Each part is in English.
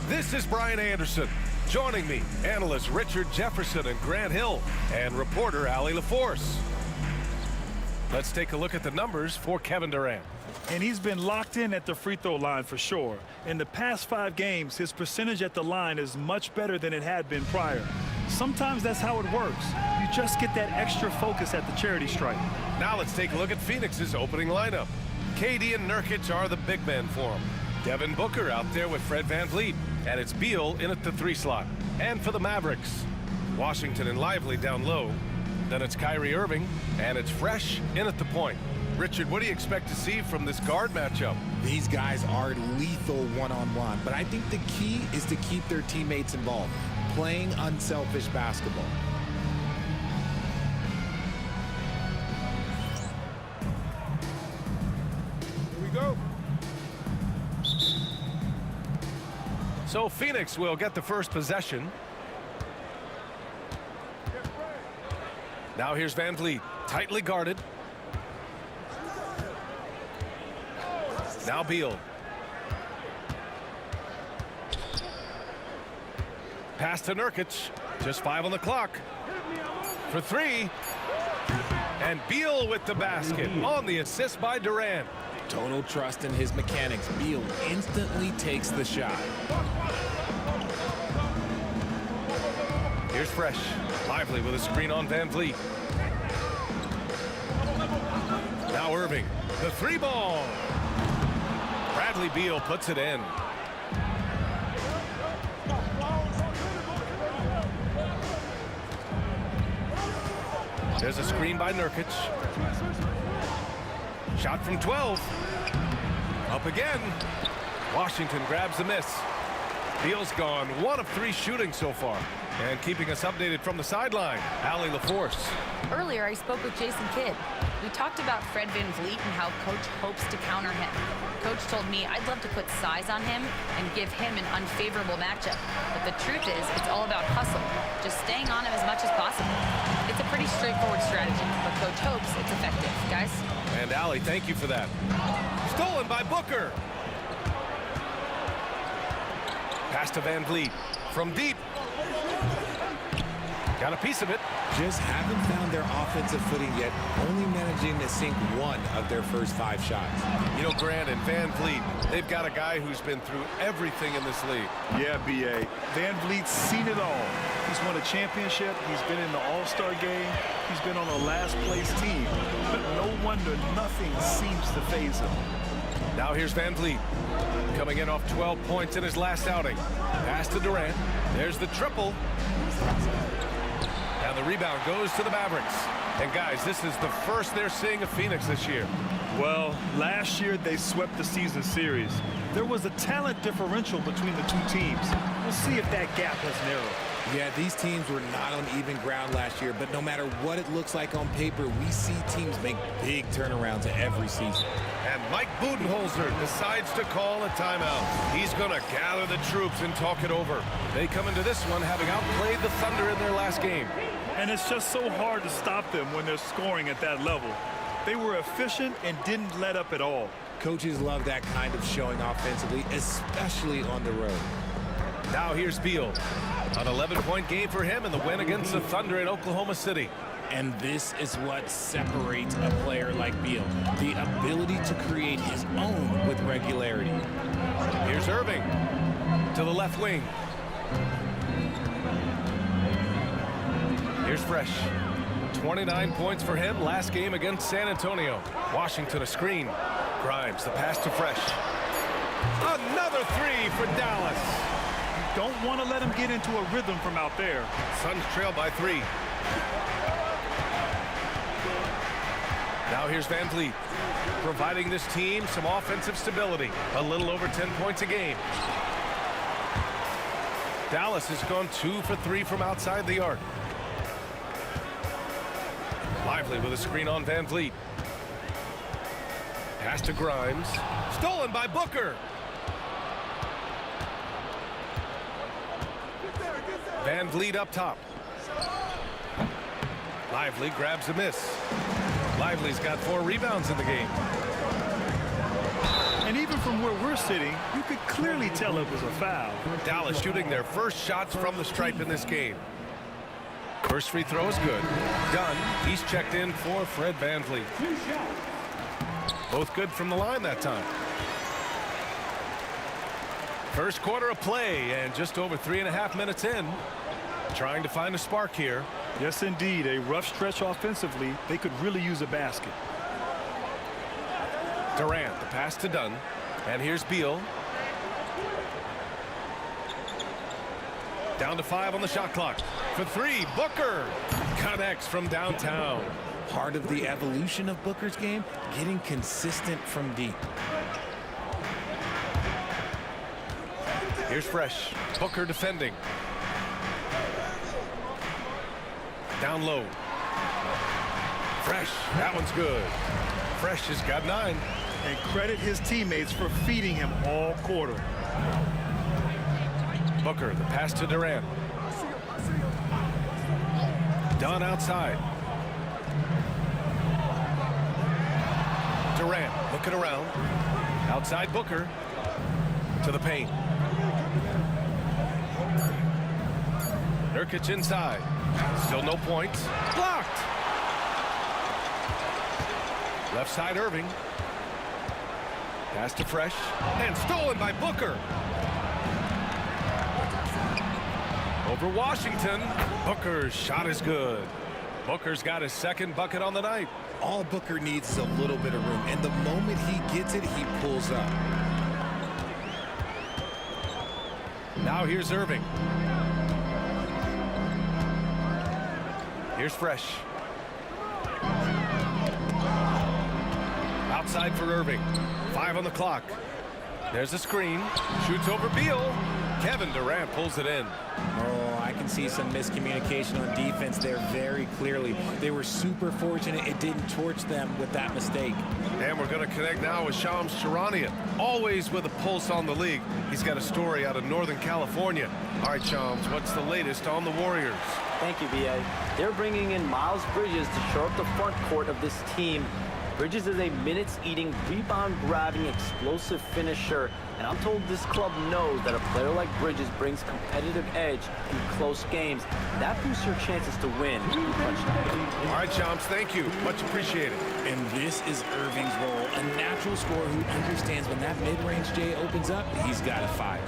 This is Brian Anderson. Joining me, analysts Richard Jefferson and Grant Hill, and reporter Allie LaForce. Let's take a look at the numbers for Kevin Durant. And he's been locked in at the free throw line for sure. In the past 5 games, his percentage at the line is much better than it had been prior. Sometimes that's how it works. You just get that extra focus at the charity stripe. Now let's take a look at Phoenix's opening lineup. KD and Nurkic are the big men for him. Devin Booker out there with Fred VanVleet. And it's Beal in at the 3 slot. And for the Mavericks, Washington and Lively down low. Then it's Kyrie Irving, and it's Fresh in at the point. Richard, what do you expect to see from this guard matchup? These guys are lethal one-on-one, but I think the key is to keep their teammates involved, playing unselfish basketball. Here we go. So Phoenix will get the first possession. Now here's VanVleet, tightly guarded. Now Beal. Pass to Nurkic. Just 5 on the clock. For 3. And Beal with the basket on the assist by Durant. Total trust in his mechanics. Beal instantly takes the shot. Here's Fresh. Lively with a screen on VanVleet. Now Irving. The 3 ball. Bradley Beal puts it in. There's a screen by Nurkic. Shot from 12. Up again. Washington grabs the miss. Beal's gone 1 of 3 shooting so far. And keeping us updated from the sideline, Allie LaForce. Earlier, I spoke with Jason Kidd. We talked about Fred VanVleet and how Coach hopes to counter him. Coach told me I'd love to put size on him and give him an unfavorable matchup. But the truth is, it's all about hustle, just staying on him as much as possible. It's a pretty straightforward strategy, but Coach hopes it's effective. Guys? And Allie, thank you for that. Stolen by Booker. Pass to VanVleet from deep. Got a piece of it. Just haven't found their offensive footing yet, only managing to sink 1 of their first 5 shots. You know, Grant and VanVleet, they've got a guy who's been through everything in this league. Yeah, B.A. VanVleet's seen it all. He's won a championship. He's been in the All-Star game. He's been on a last-place team. But no wonder nothing seems to faze him. Now here's VanVleet. Coming in off 12 points in his last outing. Pass to Durant. There's the triple. And the rebound goes to the Mavericks. And guys, this is the first they're seeing of Phoenix this year. Well, last year they swept the season series. There was a talent differential between the 2 teams. We'll see if that gap has narrowed. Yeah, these teams were not on even ground last year, but no matter what it looks like on paper, we see teams make big turnarounds every season. And Mike Budenholzer decides to call a timeout. He's going to gather the troops and talk it over. They come into this one having outplayed the Thunder in their last game. And it's just so hard to stop them when they're scoring at that level. They were efficient and didn't let up at all. Coaches love that kind of showing offensively, especially on the road. Now here's Beal. An 11-point game for him in the win against the Thunder in Oklahoma City. And this is what separates a player like Beal, the ability to create his own with regularity. Here's Irving to the left wing. Here's Fresh. 29 points for him last game against San Antonio. Washington a screen. Grimes the pass to Fresh. Another 3 for Dallas. Don't want to let him get into a rhythm from out there. Suns trail by 3. Now here's VanVleet, providing this team some offensive stability. A little over 10 points a game. Dallas has gone 2 for 3 from outside the arc. Lively with a screen on VanVleet. Pass to Grimes. Stolen by Booker. VanVleet up top. Lively grabs a miss. Lively's got 4 rebounds in the game. And even from where we're sitting, you could clearly tell it was a foul. Dallas shooting their first shots from the stripe in this game. First free throw is good. Dunn, he's checked in for Fred VanVleet. Both good from the line that time. First quarter of play, and just over 3.5 minutes in. Trying to find a spark here. Yes, indeed. A rough stretch offensively. They could really use a basket. Durant, the pass to Dunn. And here's Beal. Down to 5 on the shot clock. For 3, Booker connects from downtown. Part of the evolution of Booker's game, getting consistent from deep. Here's Fresh. Booker defending. Down low. Fresh. That one's good. Fresh has got 9. And credit his teammates for feeding him all quarter. Booker, the pass to Durant. Dunn outside. Durant looking around. Outside Booker. To the paint. Nurkic inside. Still no points. Blocked. Left side Irving. Pass to Fresh. And stolen by Booker. Over Washington. Booker's shot is good. Booker's got his second bucket on the night. All Booker needs is a little bit of room, and the moment he gets it, he pulls up. Now here's Irving. Here's Fresh. Outside for Irving. 5 on the clock. There's a screen. Shoots over Beal. Kevin Durant pulls it in. Oh, I can see some miscommunication on defense there very clearly. They were super fortunate it didn't torch them with that mistake. And we're going to connect now with Shams Charania, always with a pulse on the league. He's got a story out of Northern California. All right, Shams, what's the latest on the Warriors? Thank you, B.A. They're bringing in Miles Bridges to shore up the front court of this team. Bridges is a minutes-eating, rebound-grabbing, explosive finisher, and I'm told this club knows that a player like Bridges brings competitive edge in close games. That boosts your chances to win. All right, Shams, thank you. Much appreciated. And this is Irving's role, a natural scorer who understands when that mid-range J opens up, he's got to fire.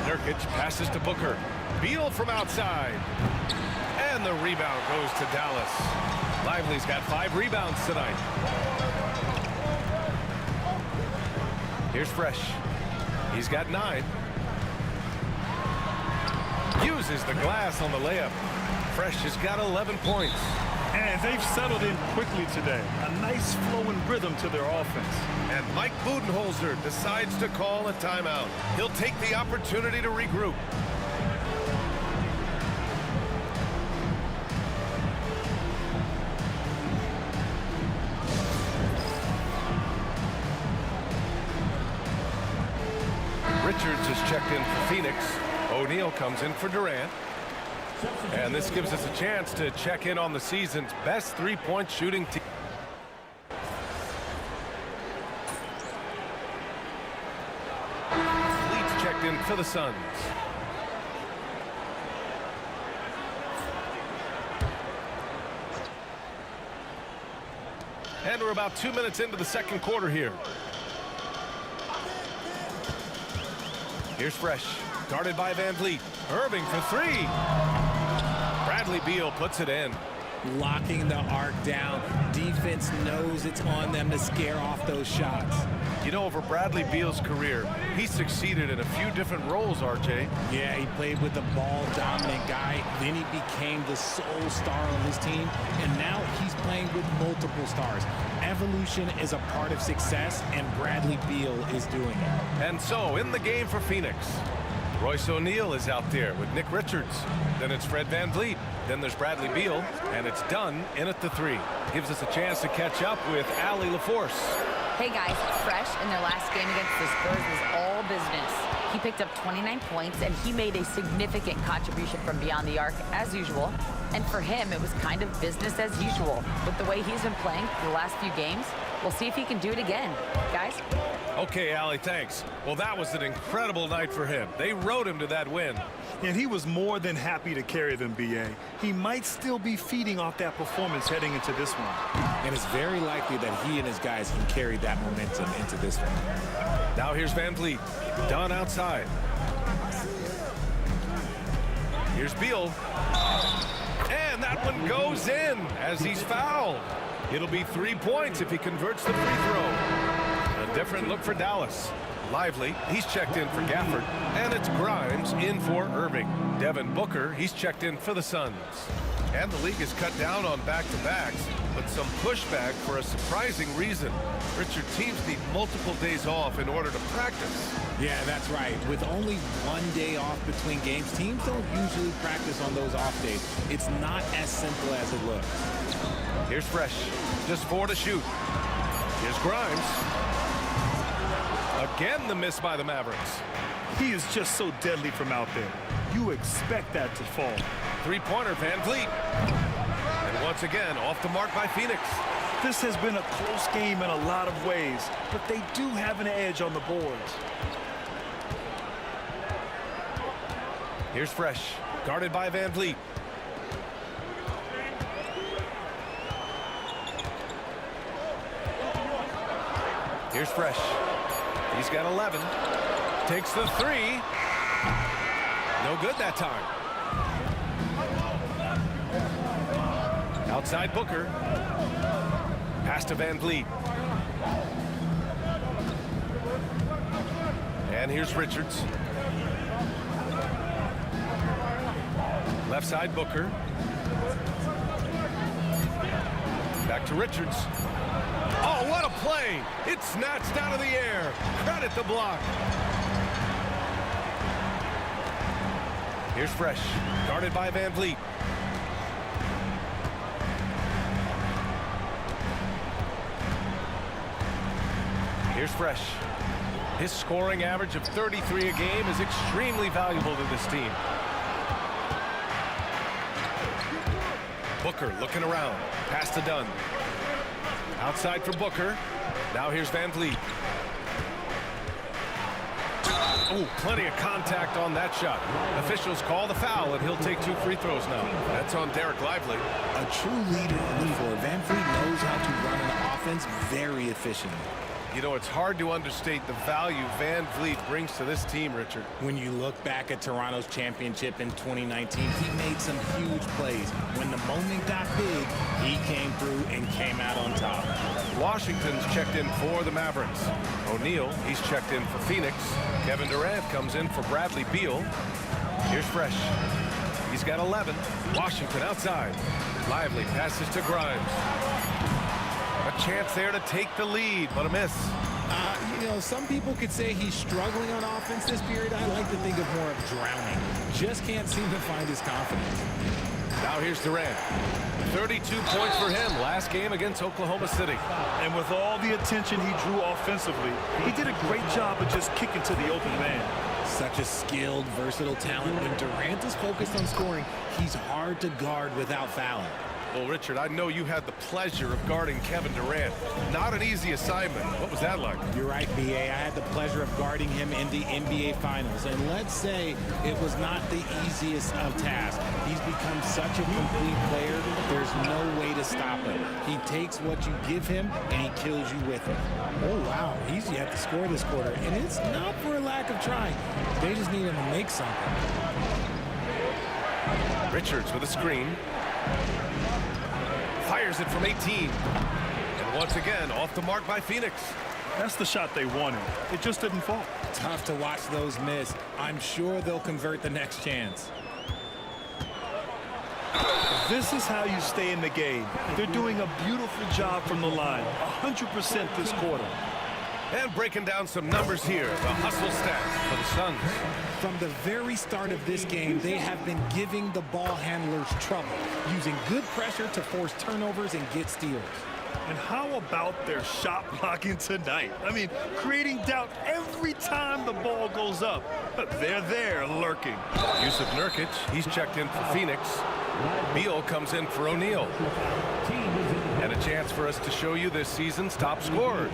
Nurkic passes to Booker. Beal from outside. And the rebound goes to Dallas. Lively's got 5 rebounds tonight. Here's Fresh. He's got 9. Uses the glass on the layup. Fresh has got 11 points. And they've settled in quickly today. A nice flowing rhythm to their offense. And Mike Budenholzer decides to call a timeout. He'll take the opportunity to regroup. Richards is checked in for Phoenix. O'Neal comes in for Durant. And this gives us a chance to check in on the season's best three-point shooting team. Fleet's checked in for the Suns. And we're about 2 minutes into the second quarter here. Here's Fresh, guarded by VanVleet. Irving for 3. Bradley Beal puts it in. Locking the arc down. Defense knows it's on them to scare off those shots. You know, over Bradley Beal's career, he succeeded in a few different roles, RJ. Yeah, he played with the ball-dominant guy. Then he became the sole star on his team. And now he's playing with multiple stars. Evolution is a part of success, and Bradley Beal is doing it. And so, in the game for Phoenix, Royce O'Neal is out there with Nick Richards. Then it's Fred VanVleet. Then there's Bradley Beal, and it's Dunn in at the 3. Gives us a chance to catch up with Allie LaForce. Hey guys, Fresh in their last game against the Spurs was all business. He picked up 29 points, and he made a significant contribution from beyond the arc, as usual. And for him, it was kind of business as usual. With the way he's been playing the last few games, we'll see if he can do it again. Guys? Okay, Allie, thanks. Well, that was an incredible night for him. They rode him to that win. And he was more than happy to carry them, B.A. He might still be feeding off that performance heading into this one. And it's very likely that he and his guys can carry that momentum into this one. Now here's Van Vliet. Dunn outside. Here's Beal. And that one goes in as he's fouled. It'll be 3 points if he converts the free throw. A different look for Dallas. Lively, he's checked in for Gafford. And it's Grimes in for Irving. Devin Booker, he's checked in for the Suns. And the league has cut down on back-to-backs, but some pushback for a surprising reason. Richard, teams need multiple days off in order to practice. Yeah, that's right. With only 1 day off between games, teams don't usually practice on those off days. It's not as simple as it looks. Here's Fresh, just 4 to shoot. Here's Grimes. Again, the miss by the Mavericks. He is just so deadly from out there. You expect that to fall. Three-pointer, Van Vliet. And once again, off the mark by Phoenix. This has been a close game in a lot of ways, but they do have an edge on the boards. Here's Fresh, guarded by Van Vliet. Here's Fresh. He's got 11. Takes the three. No good that time. Outside Booker. Pass to Van Vliet. And here's Richards. Left side Booker. Back to Richards. Oh, what a play! It's snatched out of the air. Credit the block. Here's Fresh, guarded by Van Vliet. Here's Fresh. His scoring average of 33 a game is extremely valuable to this team. Booker looking around. Pass to Dunn. Outside for Booker. Now here's Van Vliet. Oh, plenty of contact on that shot. Officials call the foul, and he'll take 2 free throws now. That's on Derek Lively. A true leader on the floor. Van Vliet knows how to run an offense very efficiently. You know, it's hard to understate the value Van Vliet brings to this team, Richard. When you look back at Toronto's championship in 2019, he made some huge plays. When the moment got big, he came through and came out on top. Washington's checked in for the Mavericks. O'Neal, he's checked in for Phoenix. Kevin Durant comes in for Bradley Beal. Here's Fresh. He's got 11. Washington outside. Lively passes to Grimes. A chance there to take the lead, but a miss. You know, some people could say he's struggling on offense this period. I like to think of more of drowning. Just can't seem to find his confidence. Now here's Durant. 32 points for him last game against Oklahoma City. And with all the attention he drew offensively, he did a great job of just kicking to the open man. Such a skilled, versatile talent. When Durant is focused on scoring, he's hard to guard without fouling. Well, Richard, I know you had the pleasure of guarding Kevin Durant. Not an easy assignment. What was that like? You're right, B.A. I had the pleasure of guarding him in the NBA Finals. And let's say it was not the easiest of tasks. He's become such a complete player, there's no way to stop him. He takes what you give him, and he kills you with it. Oh, wow. He's yet to score this quarter. And it's not for a lack of trying. They just need him to make something. Richards with a screen. Fires it from 18. And once again, off the mark by Phoenix. That's the shot they wanted. It just didn't fall. Tough to watch those miss. I'm sure they'll convert the next chance. This is how you stay in the game. They're doing a beautiful job from the line. 100% this quarter. And breaking down some numbers here. The hustle stats for the Suns. From the very start of this game, they have been giving the ball handlers trouble, using good pressure to force turnovers and get steals. And how about their shot blocking tonight? I mean, creating doubt every time the ball goes up. They're there lurking. Yusuf Nurkic, he's checked in for Phoenix. Beal comes in for O'Neal. And a a chance for us to show you this season's top scorers.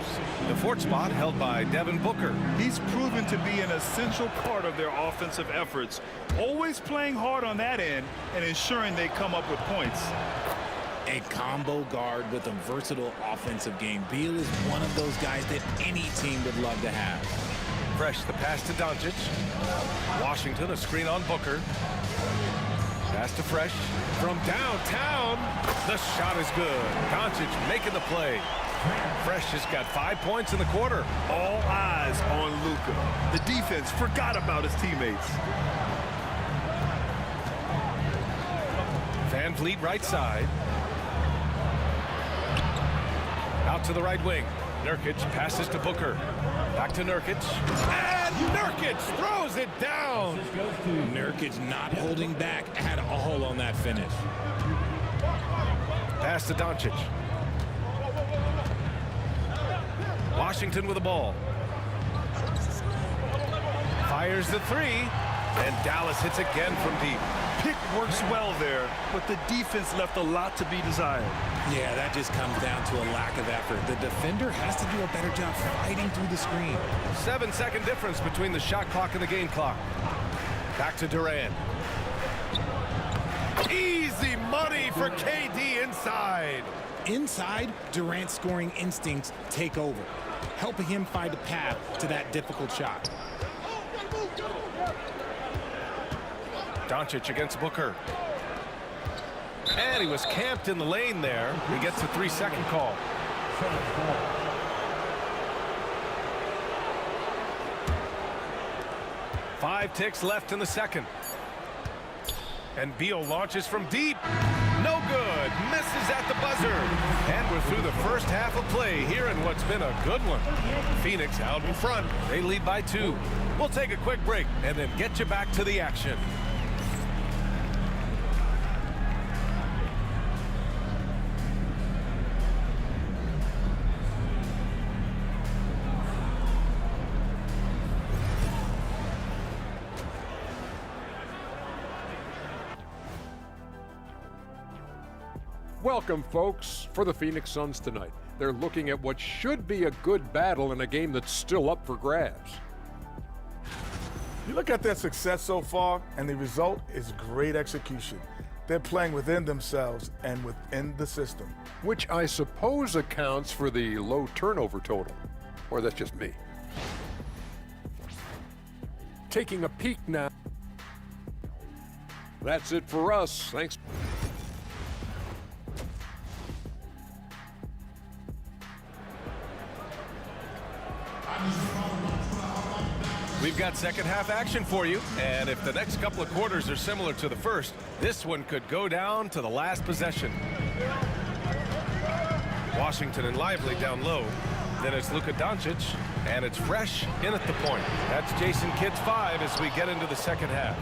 The fourth spot held by Devin Booker. He's proven to be an essential part of their offensive efforts, always playing hard on that end and ensuring they come up with points. A combo guard with a versatile offensive game. Beal is one of those guys that any team would love to have. Fresh the pass to Doncic. Washington a screen on Booker. Pass to Fresh from downtown. The shot is good. Doncic making the play. Fresh has got 5 points in the quarter. All eyes on Luka. The defense forgot about his teammates. Van Vliet right side. Out to the right wing. Nurkic passes to Booker. Back to Nurkic. And Nurkic throws it down. Nurkic not holding back at all on that finish. Pass to Doncic. Washington with the ball. Fires the three. And Dallas hits again from deep. Pick works well there, but the defense left a lot to be desired. Yeah, that just comes down to a lack of effort. The defender has to do a better job fighting through the screen. 7-second difference between the shot clock and the game clock. Back to Durant. Easy money for KD inside. Inside, Durant's scoring instincts take over, helping him find a path to that difficult shot. Doncic against Booker. And he was camped in the lane there. He gets a 3-second call. Five ticks left in the second. And Beal launches from deep. No good. Misses at the buzzer. And we're through the first half of play here in what's been a good one. Phoenix out in front. They lead by 2. We'll take a quick break and then get you back to the action. Welcome, folks, for the Phoenix Suns tonight. They're looking at what should be a good battle in a game that's still up for grabs. You look at their success so far, and the result is great execution. They're playing within themselves and within the system. Which I suppose accounts for the low turnover total. Or that's just me. Taking a peek now. That's it for us. Thanks. We've got second half action for you, and if the next couple of quarters are similar to the first, this one could go down to the last possession. Washington and Lively down low. Then it's Luka Doncic, and it's Fresh in at the point. That's Jason Kidd's 5 as we get into the second half.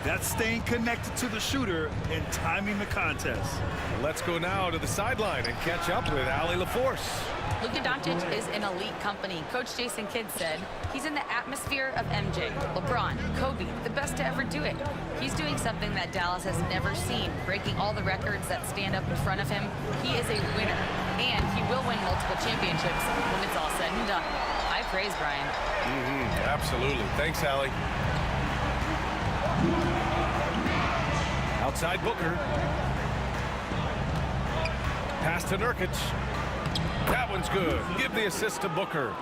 That's staying connected to the shooter and timing the contest. Let's go now to the sideline and catch up with Allie LaForce. Luka Doncic is in elite company. Coach Jason Kidd said he's in the atmosphere of MJ, LeBron, Kobe, the best to ever do it. He's doing something that Dallas has never seen, breaking all the records that stand up in front of him. He is a winner, and he will win multiple championships when it's all said and done. I praise Brian. Absolutely. Thanks, Allie. Outside Booker. Pass to Nurkic. That one's good. Give the assist to Booker.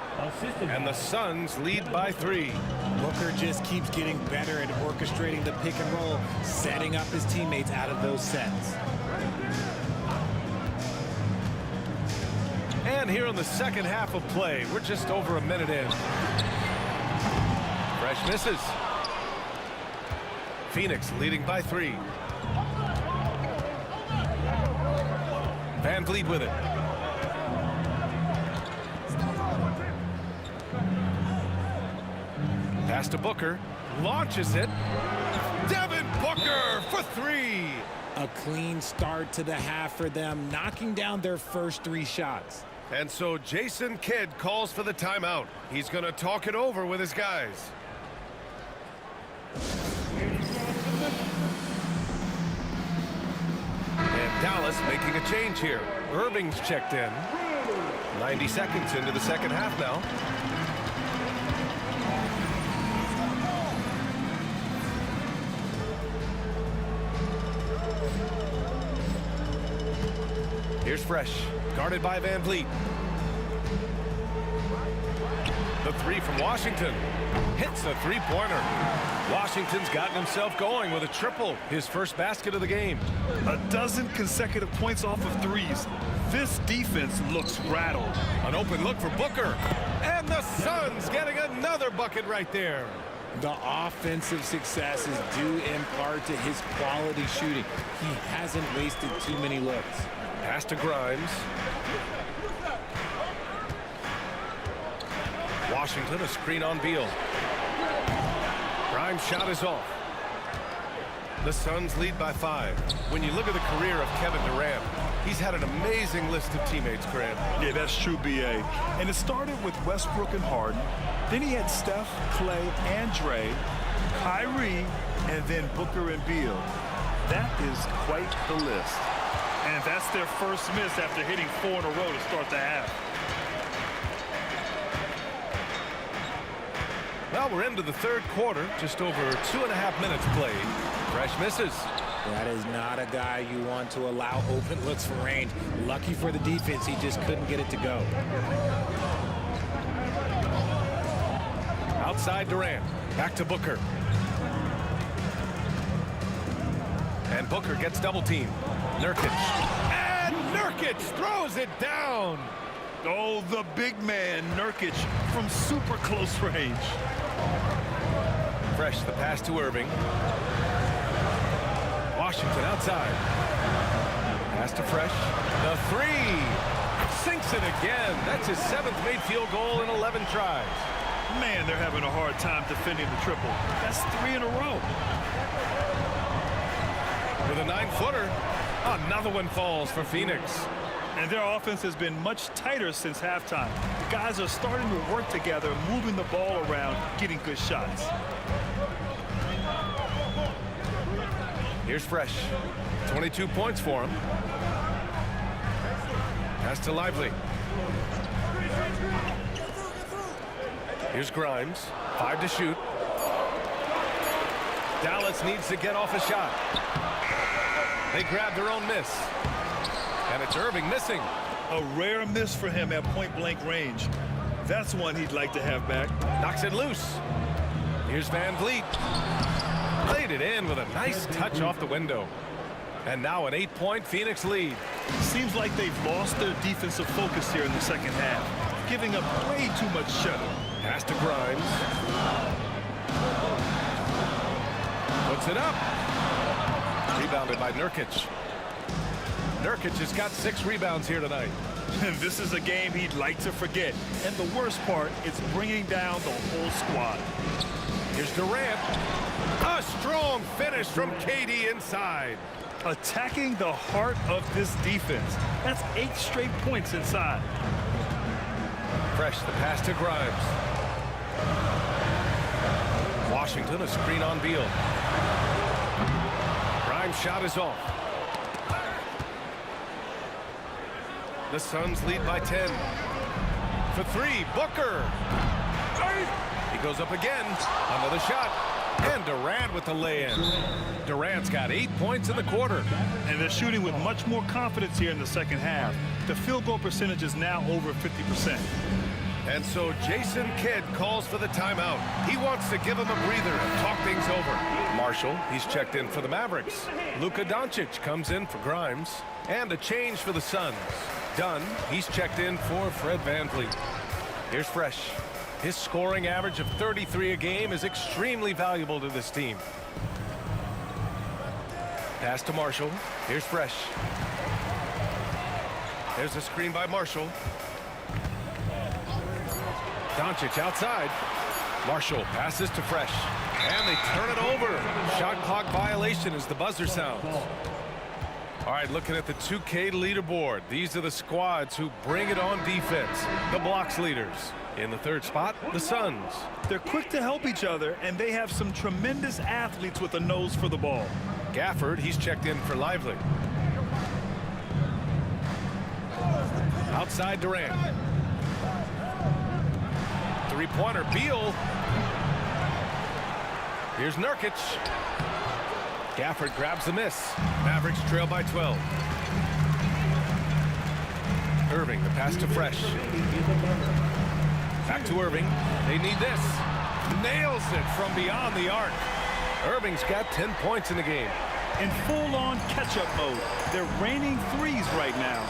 And the Suns lead by 3. Booker just keeps getting better at orchestrating the pick and roll, setting up his teammates out of those sets. And here in the second half of play, we're just over a minute in. Fresh misses. Phoenix leading by 3. Van Vliet with it. Pass to Booker. Launches it. Devin Booker for 3. A clean start to the half for them, knocking down their first 3 shots. And so Jason Kidd calls for the timeout. He's going to talk it over with his guys. And Dallas making a change here. Irving's checked in. 90 seconds into the second half now. Here's Fresh, guarded by Van Vliet. The three from Washington. Hits a three-pointer. Washington's gotten himself going with a triple, his first basket of the game. A dozen consecutive points off of threes. This defense looks rattled. An open look for Booker. And the Suns getting another bucket right there. The offensive success is due in part to his quality shooting. He hasn't wasted too many looks. Pass to Grimes. Washington, a screen on Beal. Grimes' shot is off. The Suns lead by 5. When you look at the career of Kevin Durant, he's had an amazing list of teammates, Grant. Yeah, that's true, B.A. And it started with Westbrook and Harden. Then he had Steph, Clay, and Dre, Kyrie, and then Booker and Beal. That is quite the list. And that's their first miss after hitting 4 in a row to start the half. Well, we're into the third quarter, just over 2.5 minutes played. Fresh misses. That is not a guy you want to allow open looks from range. Lucky for the defense, he just couldn't get it to go. Outside Durant. Back to Booker. And Booker gets double teamed. Nurkic. And Nurkic throws it down. Oh, the big man, Nurkic, from super close range. Fresh, the pass to Irving. Washington outside. Pass to Fresh. The three. Sinks it again. That's his 7th made field goal in 11 tries. Man, they're having a hard time defending the triple. That's 3 in a row. With a 9-footer, another one falls for Phoenix. And their offense has been much tighter since halftime. The guys are starting to work together, moving the ball around, getting good shots. Here's Fresh. 22 points for him. Pass to Lively. Here's Grimes. 5 to shoot. Dallas needs to get off a shot. They grab their own miss. And it's Irving missing. A rare miss for him at point-blank range. That's one he'd like to have back. Knocks it loose. Here's Van Vliet. Played it in with a nice touch off the window. And now an 8-point Phoenix lead. Seems like they've lost their defensive focus here in the second half, giving up way too much shuttle. Pass to Grimes. Puts it up. Rebounded by Nurkic. Nurkic has got 6 rebounds here tonight. This is a game he'd like to forget. And the worst part, it's bringing down the whole squad. Here's Durant. A strong finish from KD inside. Attacking the heart of this defense. That's 8 straight points inside. Fresh, the pass to Grimes. Washington, a screen on Beal. Grimes' shot is off. The Suns lead by 10. For 3, Booker. He goes up again. Another shot. And Durant with the lay-in. Durant's got 8 points in the quarter. And they're shooting with much more confidence here in the second half. The field goal percentage is now over 50%. And so Jason Kidd calls for the timeout. He wants to give him a breather and talk things over. Marshall, he's checked in for the Mavericks. Luka Doncic comes in for Grimes. And a change for the Suns. Dunn, he's checked in for Fred VanVleet. Here's Fresh. His scoring average of 33 a game is extremely valuable to this team. Pass to Marshall. Here's Fresh. There's a screen by Marshall. Doncic outside. Marshall passes to Fresh. And they turn it over. Shot clock violation as the buzzer sounds. All right, looking at the 2K leaderboard. These are the squads who bring it on defense. The blocks leaders. In the third spot, the Suns. They're quick to help each other, and they have some tremendous athletes with a nose for the ball. Gafford, he's checked in for Lively. Outside Durant. Three-pointer, Beal. Here's Nurkic. Gafford grabs the miss. Mavericks trail by 12. Irving, the pass to Fresh. Back to Irving. They need this. Nails it from beyond the arc. Irving's got 10 points in the game. In full-on catch-up mode. They're raining threes right now.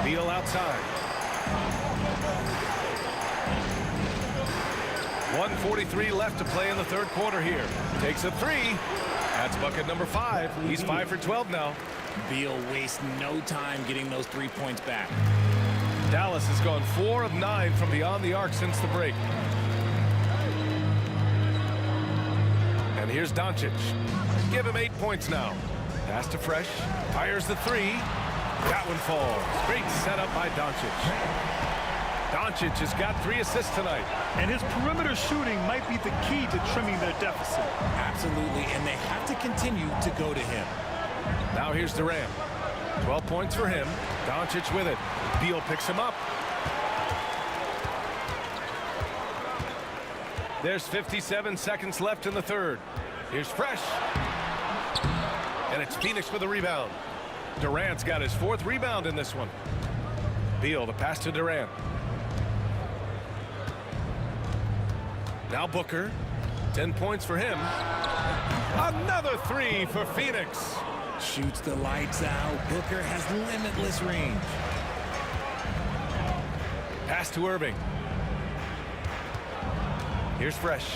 Beal outside. 1:43 left to play in the third quarter here. Takes a three. That's bucket number 5. He's 5 for 12 now. Beal wastes no time getting those 3 points back. Dallas has gone 4 of 9 from beyond the arc since the break. And here's Doncic. Give him 8 points now. Pass to Fresh. Fires the three. That one falls. Great setup by Doncic. Doncic has got 3 assists tonight. And his perimeter shooting might be the key to trimming their deficit. Absolutely, and they have to continue to go to him. Now here's Durant. 12 points for him. Doncic with it. Beal picks him up. There's 57 seconds left in the third. Here's Fresh. And it's Phoenix with a rebound. Durant's got his 4th rebound in this one. Beal, the pass to Durant. Now Booker. 10 points for him. Another 3 for Phoenix. Shoots the lights out. Booker has limitless range. Pass to Irving. Here's Fresh.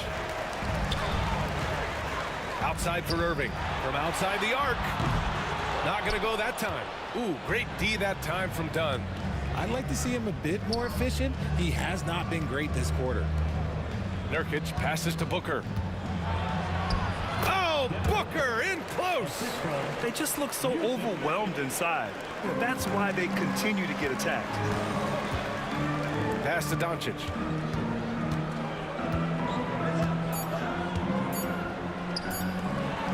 Outside for Irving. From outside the arc. Not going to go that time. Ooh, great D that time from Dunn. I'd like to see him a bit more efficient. He has not been great this quarter. Nurkic passes to Booker. Oh, Booker in close. They just look so overwhelmed inside. That's why they continue to get attacked. Pass to Doncic.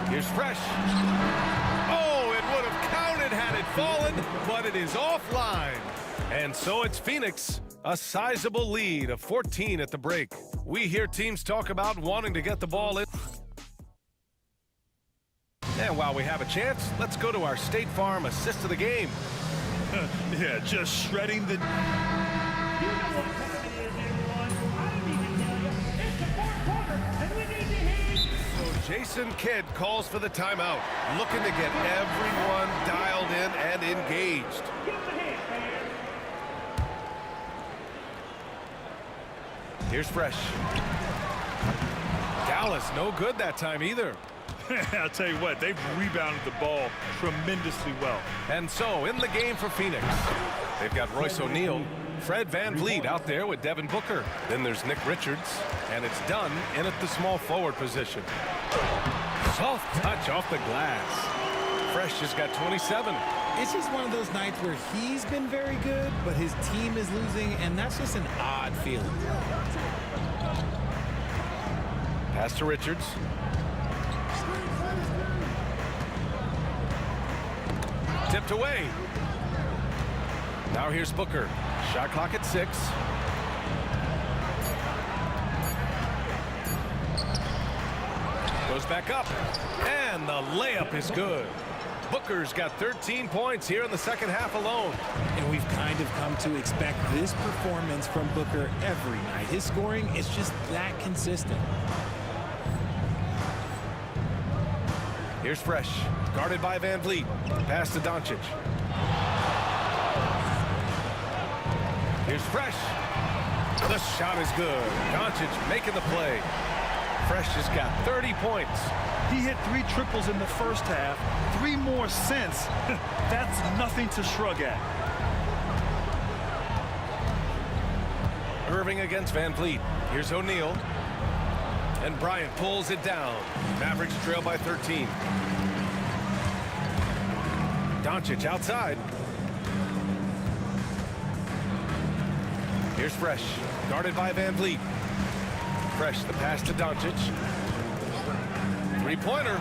Here's Fresh. Oh, it would have counted had it fallen, but it is offline. And so it's Phoenix, a sizable lead of 14 at the break. We hear teams talk about wanting to get the ball in. And while we have a chance, let's go to our State Farm assist of the game. Yeah, just shredding the... Jason Kidd calls for the timeout, looking to get everyone dialed in and engaged. Here's Fresh. Dallas, no good that time either. I'll tell you what, they've rebounded the ball tremendously well. And so, in the game for Phoenix, they've got Royce O'Neal, Fred VanVleet out there with Devin Booker. Then there's Nick Richards, and it's Dunn in at the small forward position. Soft touch off the glass. Fresh has got 27. It's just one of those nights where he's been very good, but his team is losing, and that's just an odd feeling. Pass to Richards. Tipped away. Now here's Booker. Shot clock at 6. Goes back up. And the layup is good. Booker's got 13 points here in the second half alone. And we've kind of come to expect this performance from Booker every night. His scoring is just that consistent. Here's Fresh. Guarded by VanVleet. Pass to Doncic. Here's Fresh. The shot is good. Doncic making the play. Fresh has got 30 points. He hit 3 triples in the first half, 3 more since. That's nothing to shrug at. Irving against VanVleet. Here's O'Neal. And Bryant pulls it down. Mavericks trail by 13. Doncic outside. Here's Fresh. Guarded by VanVleet. Fresh, the pass to Doncic. Three-pointer.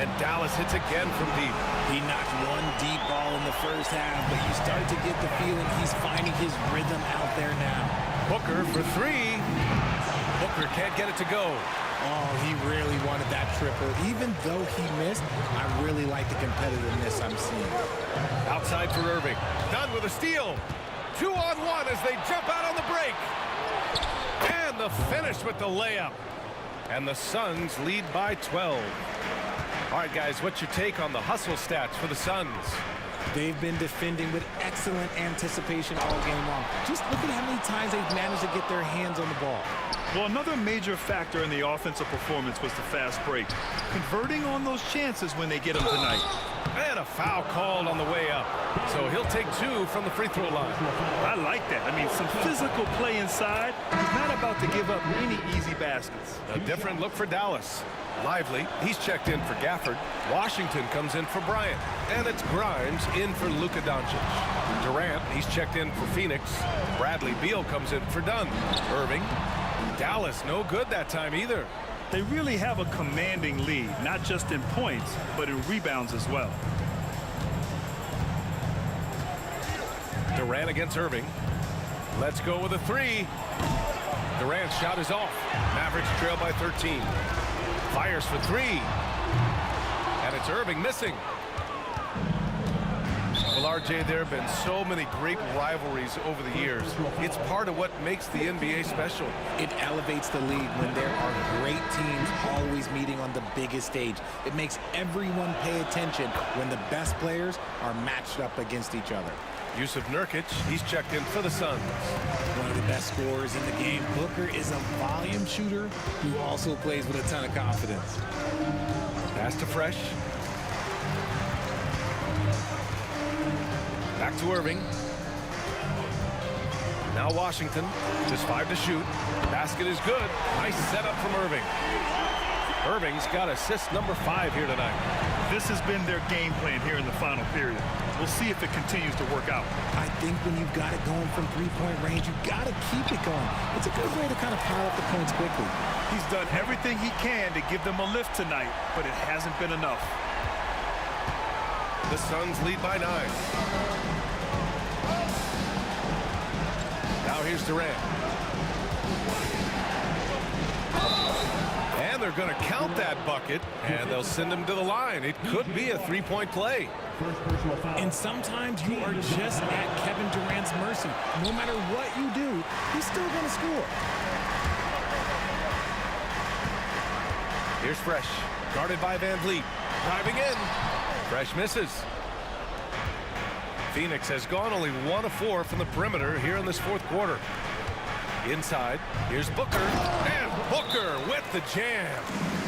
And Dallas hits again from deep. He knocked one deep ball in the first half, but you start to get the feeling he's finding his rhythm out there now. Booker for three. Booker can't get it to go. Oh, he really wanted that triple. Even though he missed, I really like the competitiveness I'm seeing. Outside for Irving. Done with a steal. 2-on-1 as they jump out on the break. And the finish with the layup. And the Suns lead by 12. All right, guys, what's your take on the hustle stats for the Suns? They've been defending with excellent anticipation all game long. Just look at how many times they've managed to get their hands on the ball. Well, another major factor in the offensive performance was the fast break. Converting on those chances when they get them tonight. And a foul called on the way up. So he'll take two from the free throw line. I like that. I mean, some physical play inside. He's not about to give up any easy baskets. A different look for Dallas. Lively, he's checked in for Gafford. Washington comes in for Bryant. And it's Grimes in for Luka Doncic. Durant, he's checked in for Phoenix. Bradley Beal comes in for Dunn. Irving. Dallas, no good that time either. They really have a commanding lead, not just in points, but in rebounds as well. Durant against Irving. Let's go with a three. Durant's shot is off. Mavericks trail by 13. Fires for three. And it's Irving missing. Well, RJ, there have been so many great rivalries over the years. It's part of what makes the NBA special. It elevates the league when there are great teams always meeting on the biggest stage. It makes everyone pay attention when the best players are matched up against each other. Yusuf Nurkic, he's checked in for the Suns. One of the best scorers in the game. Booker is a volume shooter who also plays with a ton of confidence. Pass to Fresh. Back to Irving. Now Washington, just 5 to shoot. Basket is good. Nice setup from Irving. Irving's got assist number 5 here tonight. This has been their game plan here in the final period. We'll see if it continues to work out. I think when you've got it going from three-point range, you've got to keep it going. It's a good way to kind of pile up the points quickly. He's done everything he can to give them a lift tonight, but it hasn't been enough. The Suns lead by 9. Now here's Durant. And they're going to count that bucket, and they'll send him to the line. It could be a three-point play. And sometimes you are just at Kevin Durant's mercy. No matter what you do, he's still going to score. Here's Fresh, guarded by Van Vliet. Driving in. Fresh misses. Phoenix has gone only 1 of 4 from the perimeter here in this fourth quarter. Inside, here's Booker, and Booker with the jam.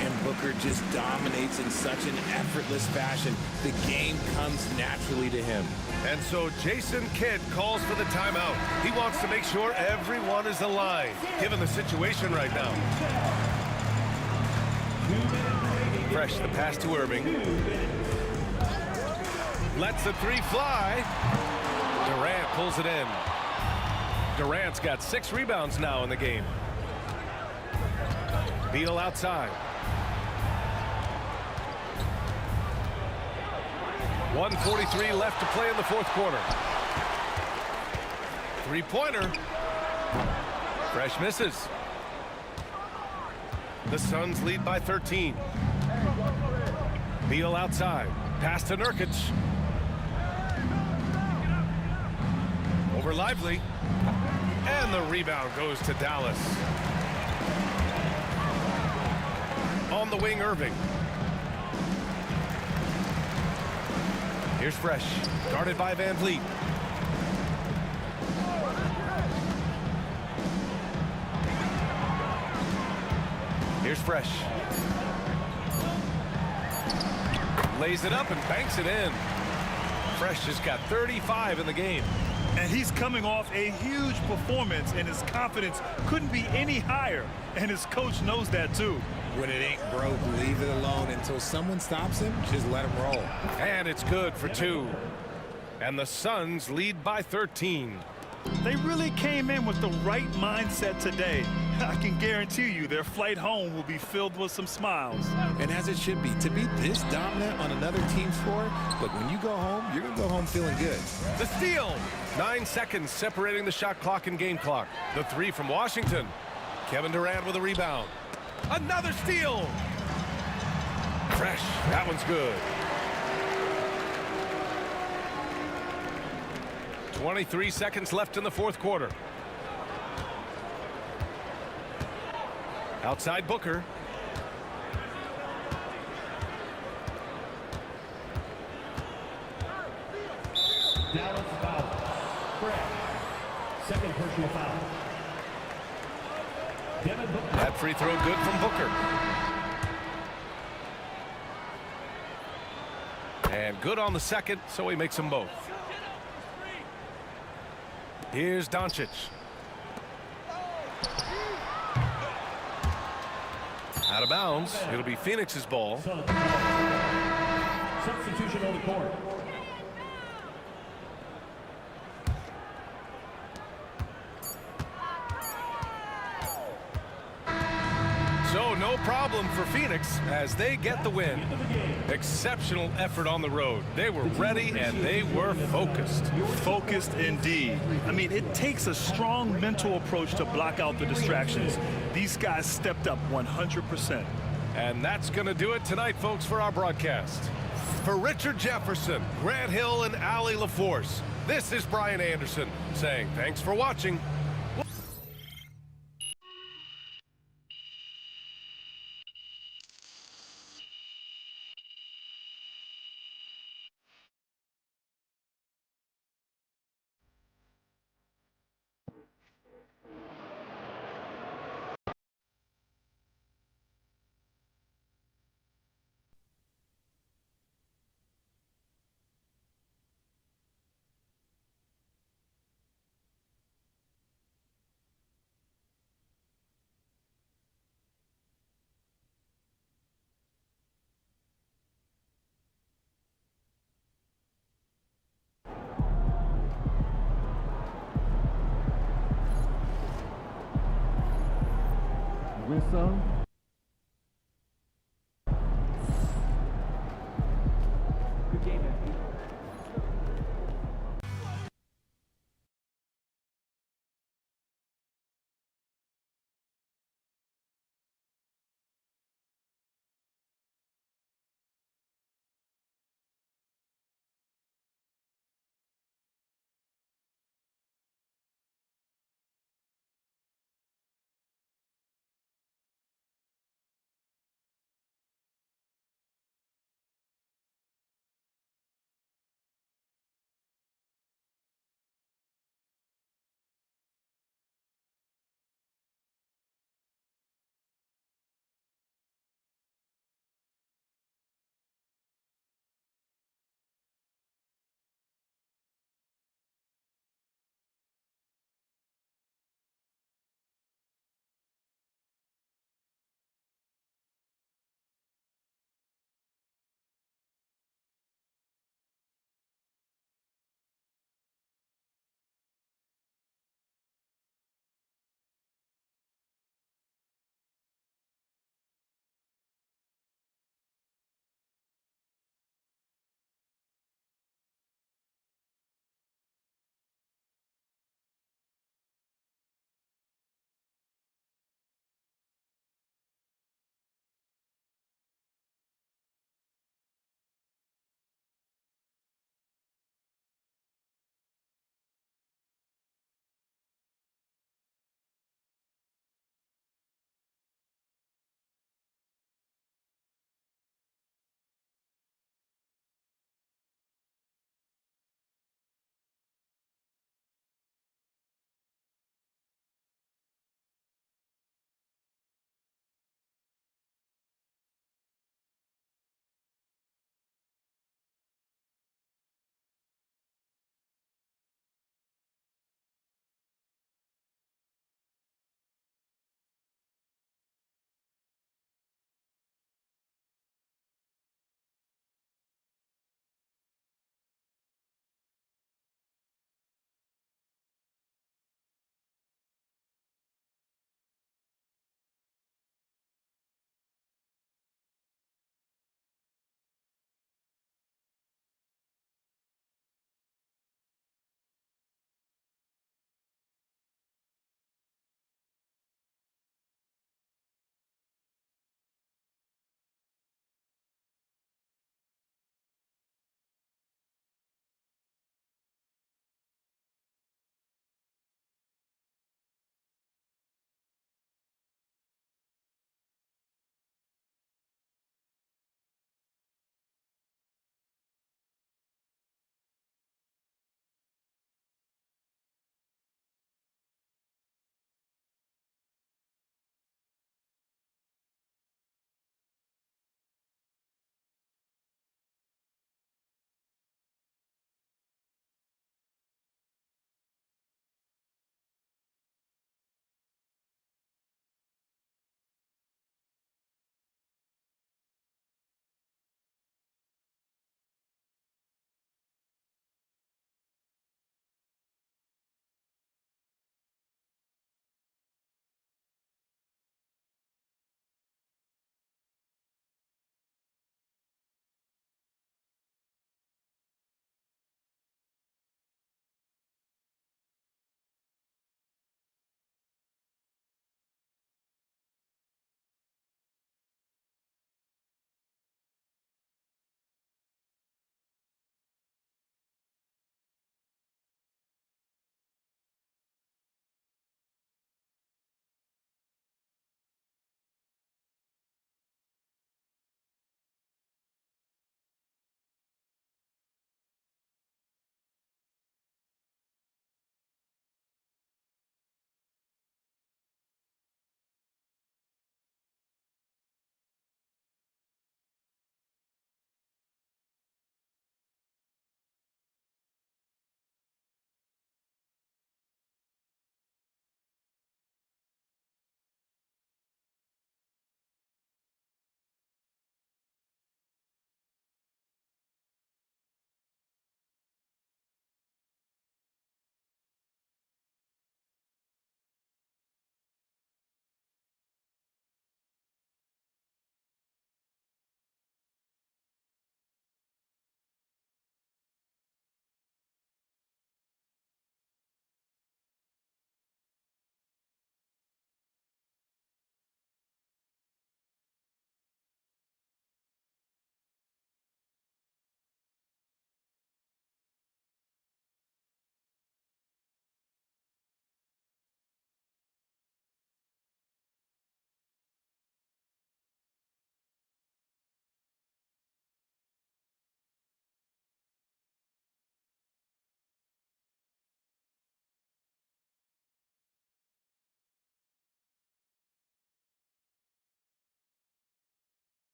And Booker just dominates in such an effortless fashion. The game comes naturally to him. And so Jason Kidd calls for the timeout. He wants to make sure everyone is aligned, given the situation right now. Fresh, the pass to Irving. Lets the three fly. Durant pulls it in. Durant's got 6 rebounds now in the game. Beal outside. 1:43 left to play in the fourth quarter. Three-pointer. Fresh misses. The Suns lead by 13. Beal outside. Pass to Nurkic. Over Lively. And the rebound goes to Dallas. On the wing, Irving. Here's Fresh, guarded by Van Vliet. Here's Fresh. Lays it up and banks it in. Fresh has got 35 in the game. And he's coming off a huge performance, and his confidence couldn't be any higher. And his coach knows that, too. When it ain't broke, leave it alone. Until someone stops him, just let him roll. And it's good for 2. And the Suns lead by 13. They really came in with the right mindset today. I can guarantee you their flight home will be filled with some smiles. And as it should be. To be this dominant on another team's floor, look, when you go home, you're going to go home feeling good. The steal. 9 seconds separating the shot clock and game clock. The three from Washington. Kevin Durant with a rebound. Another steal. Fresh. That one's good. 23 seconds left in the fourth quarter. Outside Booker. Dallas foul. Fred. Second personal foul. Devin Booker. That free throw good from Booker. And good on the second, so he makes them both. Here's Doncic. Out of bounds. It'll be Phoenix's ball. Substitution on the court. So no problem for Phoenix as they get the win. Exceptional effort on the road. They were ready and they were focused. Focused indeed. I mean, it takes a strong mental approach to block out the distractions. These guys stepped up 100%. And that's going to do it tonight, folks, for our broadcast. For Richard Jefferson, Grant Hill, and Allie LaForce, this is Brian Anderson saying thanks for watching. Whistle.